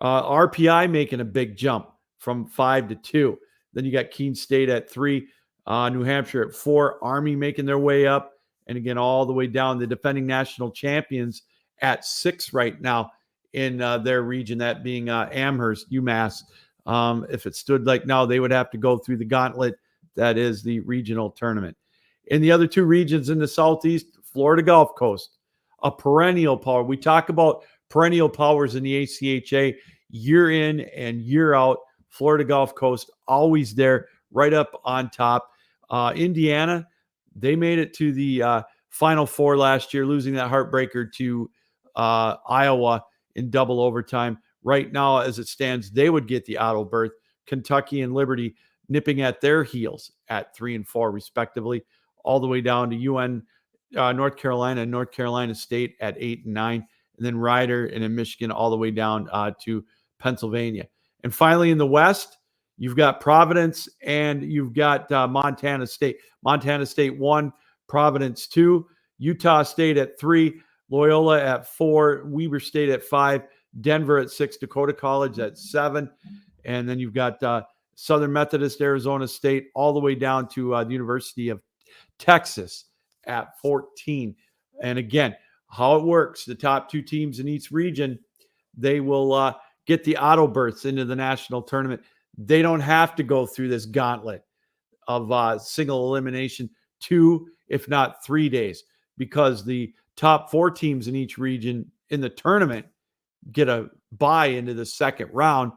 RPI making a big jump from 5 to 2. Then you got Keene State at 3, New Hampshire at 4, Army making their way up, and again, all the way down, the defending national champions at 6 right now in their region, that being Amherst, UMass. If it stood like now, they would have to go through the gauntlet that is the regional tournament. In the other 2 regions in the Southeast, Florida Gulf Coast, a perennial power. We talk about perennial powers in the ACHA year in and year out. Florida Gulf Coast, always there, right up on top. Indiana, they made it to the Final Four last year, losing that heartbreaker to Iowa in double overtime. Right now, as it stands, they would get the auto berth. Kentucky and Liberty nipping at their heels at 3 and 4, respectively, all the way down to UN North Carolina and North Carolina State at 8 and 9, and then Rider and in Michigan all the way down to Pennsylvania. And finally, in the West, you've got Providence and you've got Montana State. Montana State 1, Providence 2, Utah State at 3, Loyola at 4, Weber State at 5, Denver at 6, Dakota College at 7. And then you've got Southern Methodist, Arizona State, all the way down to the University of Texas at 14. And again, how it works, the top 2 teams in each region, they will get the auto berths into the national tournament. They don't have to go through this gauntlet of single elimination 2, if not 3 days, because the top 4 teams in each region in the tournament get a bye into the second round.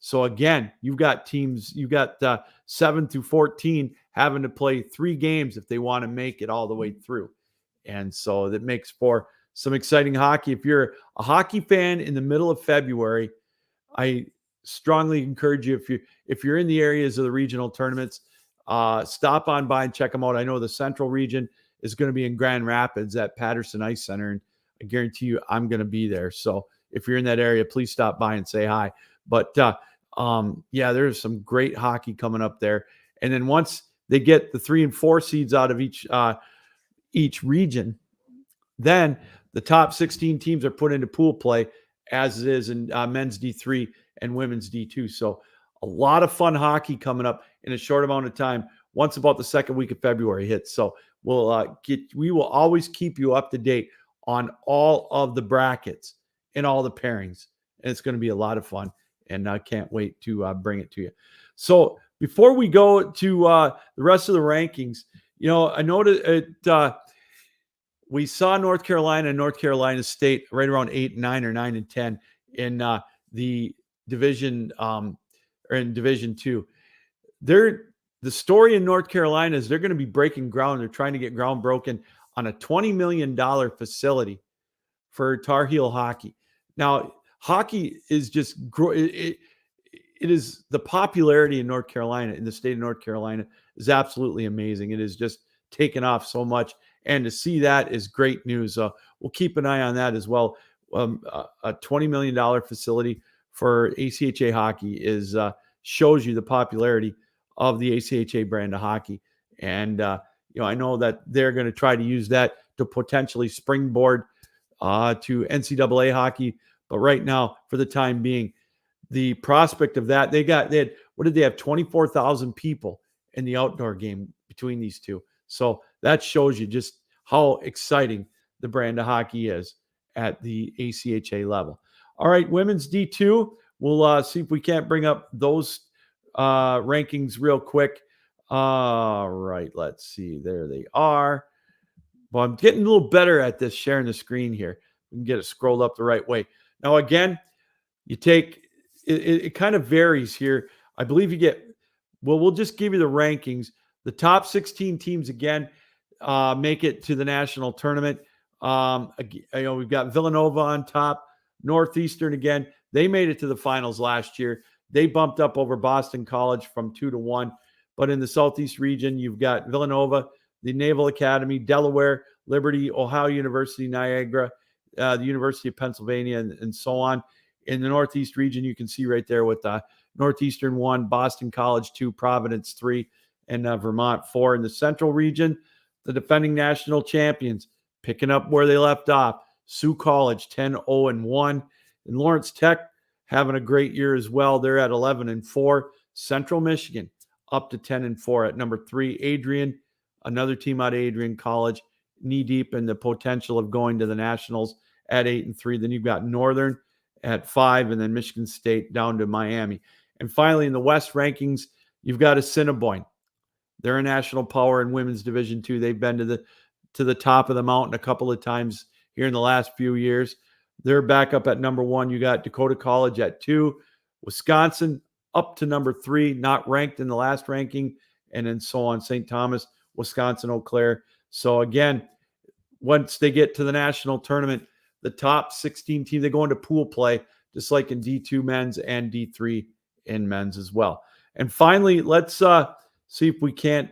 So again, you've got teams, you've got 7 through 14 having to play 3 games if they want to make it all the way through. And so that makes for some exciting hockey. If you're a hockey fan in the middle of February, I strongly encourage you, if you're in the areas of the regional tournaments, stop on by and check them out. I know the Central region is going to be in Grand Rapids at Patterson Ice Center, and I guarantee you I'm going to be there. So if you're in that area, please stop by and say hi. But yeah, there's some great hockey coming up there. And then once they get the 3 and 4 seeds out of each region, then the top 16 teams are put into pool play, as it is in men's D3 and women's D2. So a lot of fun hockey coming up in a short amount of time once about the second week of February hits. So we will always keep you up to date on all of the brackets and all the pairings. And it's going to be a lot of fun. And I can't wait to bring it to you. So before we go to the rest of the rankings, I noticed we saw North Carolina and North Carolina State right around 8 and 9 or 9 and 10 in the division or in Division 2. The story in North Carolina is they're going to be breaking ground. They're trying to get ground broken on a $20 million facility for Tar Heel hockey. Now, hockey is just it is the popularity in North Carolina, in the state of North Carolina, is absolutely amazing. It is just taken off so much. And to see that is great news. We'll keep an eye on that as well. A $20 million facility for ACHA hockey shows you the popularity of the ACHA brand of hockey. And, I know that they're going to try to use that to potentially springboard to NCAA hockey. But right now, for the time being, the prospect of that, they have 24,000 people in the outdoor game between these two. So that shows you just how exciting the brand of hockey is at the ACHA level. All right, women's D2. We'll see if we can't bring up those rankings real quick. All right, let's see. There they are. Well, I'm getting a little better at this, sharing the screen here. We can get it scrolled up the right way. Now, again, you take it kind of varies here. I believe we'll just give you the rankings. The top 16 teams, again, make it to the national tournament. We've got Villanova on top. Northeastern, again, they made it to the finals last year. They bumped up over Boston College from 2-1. But in the Southeast region, you've got Villanova, the Naval Academy, Delaware, Liberty, Ohio University, Niagara, the University of Pennsylvania, and so on. In the Northeast region, you can see right there with Northeastern 1, Boston College 2, Providence 3, and Vermont 4. In the Central region, the defending national champions picking up where they left off. Sioux College 10-0-1. And Lawrence Tech having a great year as well. They're at 11-4. Central Michigan up to 10-4 at number 3. Adrian, another team out of Adrian College, knee deep in the potential of going to the Nationals at 8-3. Then you've got Northern at 5, and then Michigan State down to Miami. And finally, in the West rankings, you've got Assiniboine. They're a national power in women's Division 2. They've been to the top of the mountain a couple of times here in the last few years. They're back up at number 1. You got Dakota College at 2. Wisconsin up to number 3, not ranked in the last ranking, and then so on. St. Thomas, Wisconsin, Eau Claire. So again, once they get to the national tournament, the top 16 teams, they go into pool play, just like in D2 men's and D3 in men's as well. And finally, let's see if we can't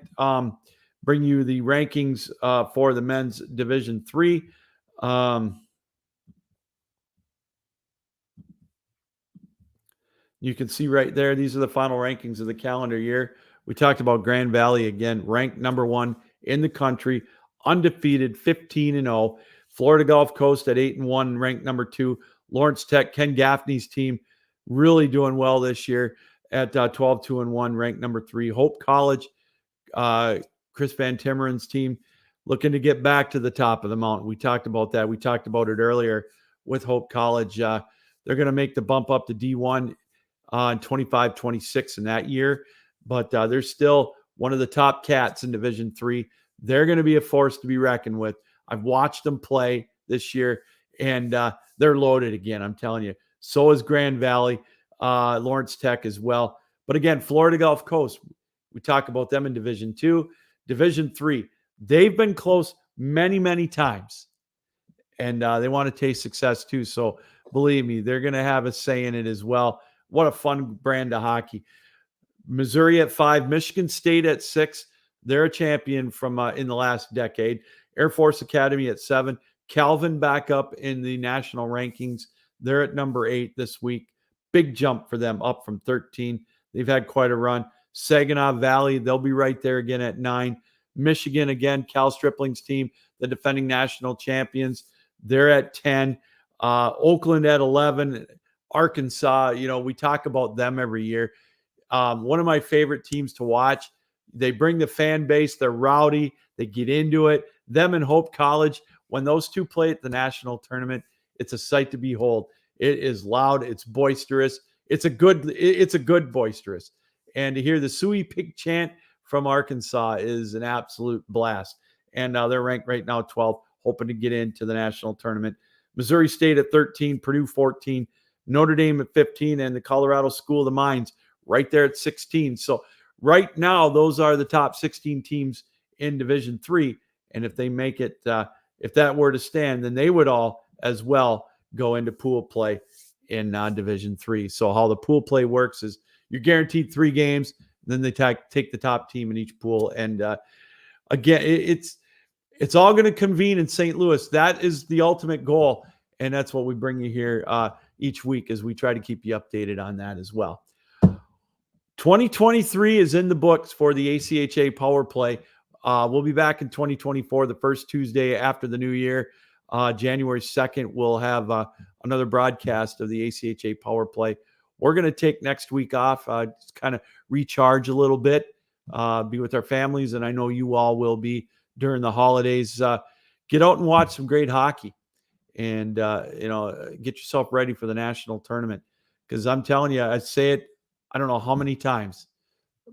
bring you the rankings for the men's Division 3. You can see right there, these are the final rankings of the calendar year. We talked about Grand Valley again, ranked number 1 in the country, undefeated, 15-0. Florida Gulf Coast at 8-1, ranked number 2. Lawrence Tech, Ken Gaffney's team, really doing well this year at 12-2-1, ranked number 3. Hope College, Chris Van Timmeren's team, looking to get back to the top of the mountain. We talked about that. We talked about it earlier with Hope College. They're going to make the bump up to D1 in 25-26 in that year, but they're still one of the top cats in Division 3. They're going to be a force to be reckoned with. I've watched them play this year, and they're loaded again, I'm telling you. So is Grand Valley. Lawrence Tech as well. But again, Florida Gulf Coast, we talk about them in Division 2. Division 3, they've been close many, many times. And they want to taste success too. So believe me, they're going to have a say in it as well. What a fun brand of hockey. Missouri at 5, Michigan State at 6. They're a champion from in the last decade. Air Force Academy at 7. Calvin back up in the national rankings. They're at number 8 this week. Big jump for them, up from 13. They've had quite a run. Saginaw Valley, they'll be right there again at 9. Michigan, again, Cal Stripling's team, the defending national champions. They're at 10. Oakland at 11. Arkansas, we talk about them every year. One of my favorite teams to watch. They bring the fan base. They're rowdy. They get into it. Them and Hope College, when those two play at the national tournament, it's a sight to behold. It is loud. It's boisterous. It's a good boisterous. And to hear the Suey Pig chant from Arkansas is an absolute blast. And they're ranked right now 12th, hoping to get into the national tournament. Missouri State at 13, Purdue 14, Notre Dame at 15, and the Colorado School of the Mines right there at 16. So right now, those are the top 16 teams in Division 3. And if they make it, if that were to stand, then they would all as well go into pool play in Division 3. So how the pool play works is you're guaranteed 3 games, then they take the top team in each pool. And again, it's all going to convene in St. Louis. That is the ultimate goal. And that's what we bring you here each week as we try to keep you updated on that as well. 2023 is in the books for the ACHA Power Play. We'll be back in 2024, the first Tuesday after the new year. January 2nd, we'll have another broadcast of the ACHA Power Play. We're going to take next week off, just kind of recharge a little bit, be with our families, and I know you all will be during the holidays. Get out and watch some great hockey, and get yourself ready for the national tournament. Because I'm telling you, I say it, I don't know how many times,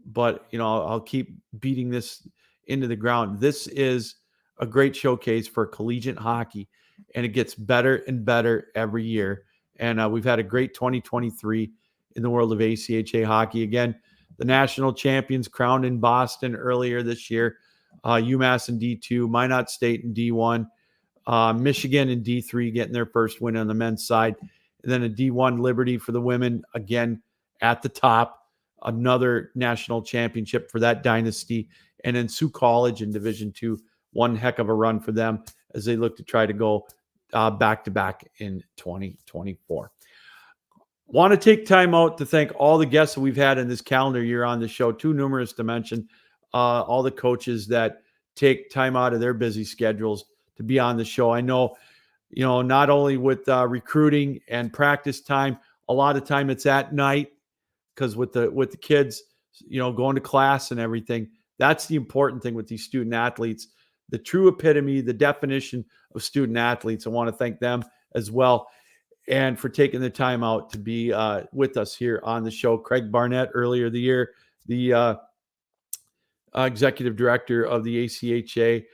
but I'll keep beating this into the ground. This is a great showcase for collegiate hockey, and it gets better and better every year. And we've had a great 2023 in the world of ACHA hockey. Again, the national champions crowned in Boston earlier this year. UMass in D2, Minot State in D1, Michigan in D3 getting their first win on the men's side. And then a D1 Liberty for the women, again, at the top. Another national championship for that dynasty. And then Sioux College in Division 2, one heck of a run for them as they look to try to go back-to-back in 2024. Want to take time out to thank all the guests that we've had in this calendar year on the show, too numerous to mention. All the coaches that take time out of their busy schedules to be on the show. I know, not only with recruiting and practice time, a lot of time it's at night because with the kids, going to class and everything. That's the important thing with these student athletes. The true epitome, the definition of student athletes. I want to thank them as well, and for taking the time out to be with us here on the show. Craig Barnett, earlier the year, the executive director of the ACHA,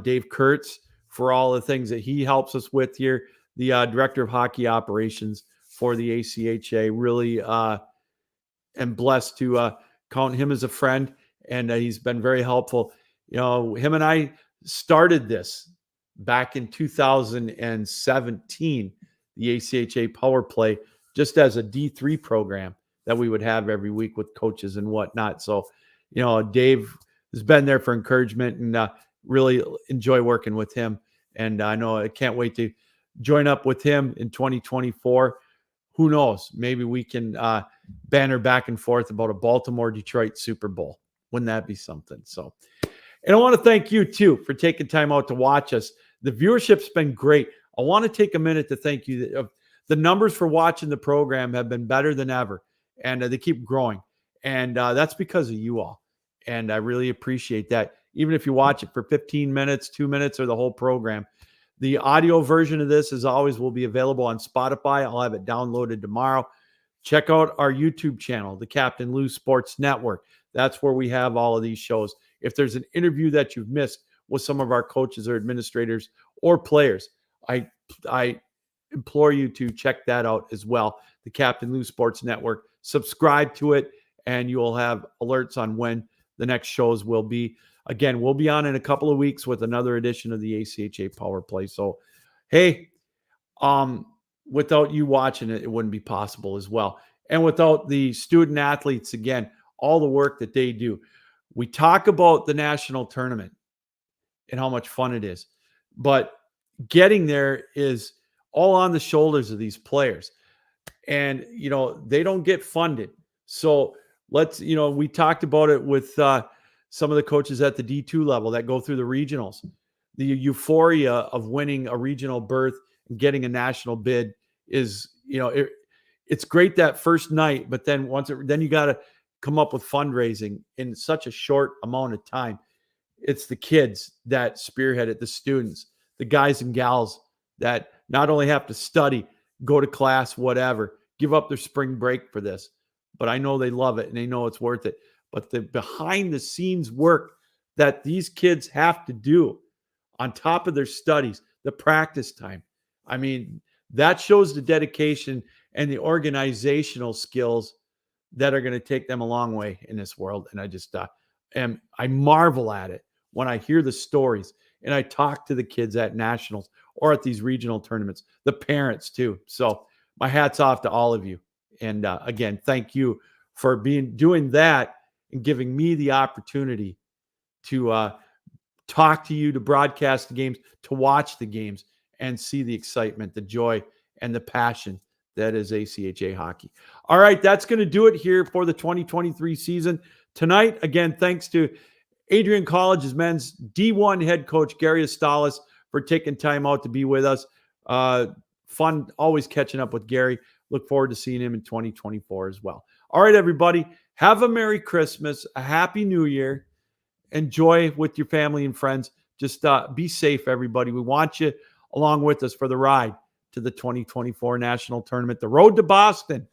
Dave Kurtz, for all the things that he helps us with here, the director of hockey operations for the ACHA. Really am blessed to count him as a friend, and he's been very helpful. Him and I started this back in 2017, the ACHA Power Play, just as a D3 program that we would have every week with coaches and whatnot. So, Dave has been there for encouragement, and really enjoy working with him. And I know I can't wait to join up with him in 2024. Who knows? Maybe we can banter back and forth about a Baltimore-Detroit Super Bowl. Wouldn't that be something? So, and I want to thank you too for taking time out to watch us. The viewership's been great. I want to take a minute to thank you. The numbers for watching the program have been better than ever, and they keep growing. And that's because of you all. And I really appreciate that. Even if you watch it for 15 minutes, 2 minutes, or the whole program. The audio version of this, as always, will be available on Spotify. I'll have it downloaded tomorrow. Check out our YouTube channel, the Captain Lou Sports Network. That's where we have all of these shows. If there's an interview that you've missed with some of our coaches or administrators or players, I implore you to check that out as well. the Captain Lou Sports Network. Subscribe to it, and you will have alerts on when the next shows will be. Again, we'll be on in a couple of weeks with another edition of the ACHA Power Play. So, hey, without you watching it, it wouldn't be possible as well. And without the student athletes, again, all the work that they do. We talk about the national tournament and how much fun it is, but getting there is all on the shoulders of these players. And, they don't get funded. So we talked about it with some of the coaches at the D2 level that go through the regionals. The euphoria of winning a regional berth and getting a national bid is, it's great that first night, but then then you got to come up with fundraising in such a short amount of time. It's the kids that spearhead it, the students, the guys and gals that not only have to study, go to class, whatever, give up their spring break for this. But I know they love it and they know it's worth it. But the behind the scenes work that these kids have to do on top of their studies, the practice time, I mean, that shows the dedication and the organizational skills that are going to take them a long way in this world. And I just I marvel at it when I hear the stories and I talk to the kids at nationals or at these regional tournaments, the parents too. So my hat's off to all of you. And again, thank you for doing that and giving me the opportunity to talk to you, to broadcast the games, to watch the games and see the excitement, the joy, and the passion that is ACHA hockey. All right, that's going to do it here for the 2023 season. Tonight, again, thanks to Adrian College's men's D1 head coach, Gary Astalos, for taking time out to be with us. Fun always catching up with Gary. Look forward to seeing him in 2024 as well. All right, everybody, have a Merry Christmas, a Happy New Year. Enjoy with your family and friends. Just be safe, everybody. We want you along with us for the ride to the 2024 National Tournament. The road to Boston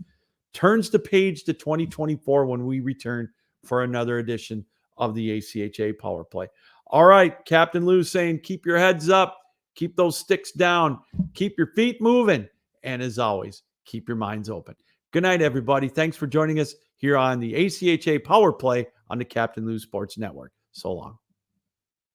turns the page to 2024 when we return for another edition of the ACHA Power Play. All right, Captain Lou saying keep your heads up, keep those sticks down, keep your feet moving, and as always, keep your minds open. Good night, everybody. Thanks for joining us here on the ACHA Power Play on the Captain Lou Sports Network. So long.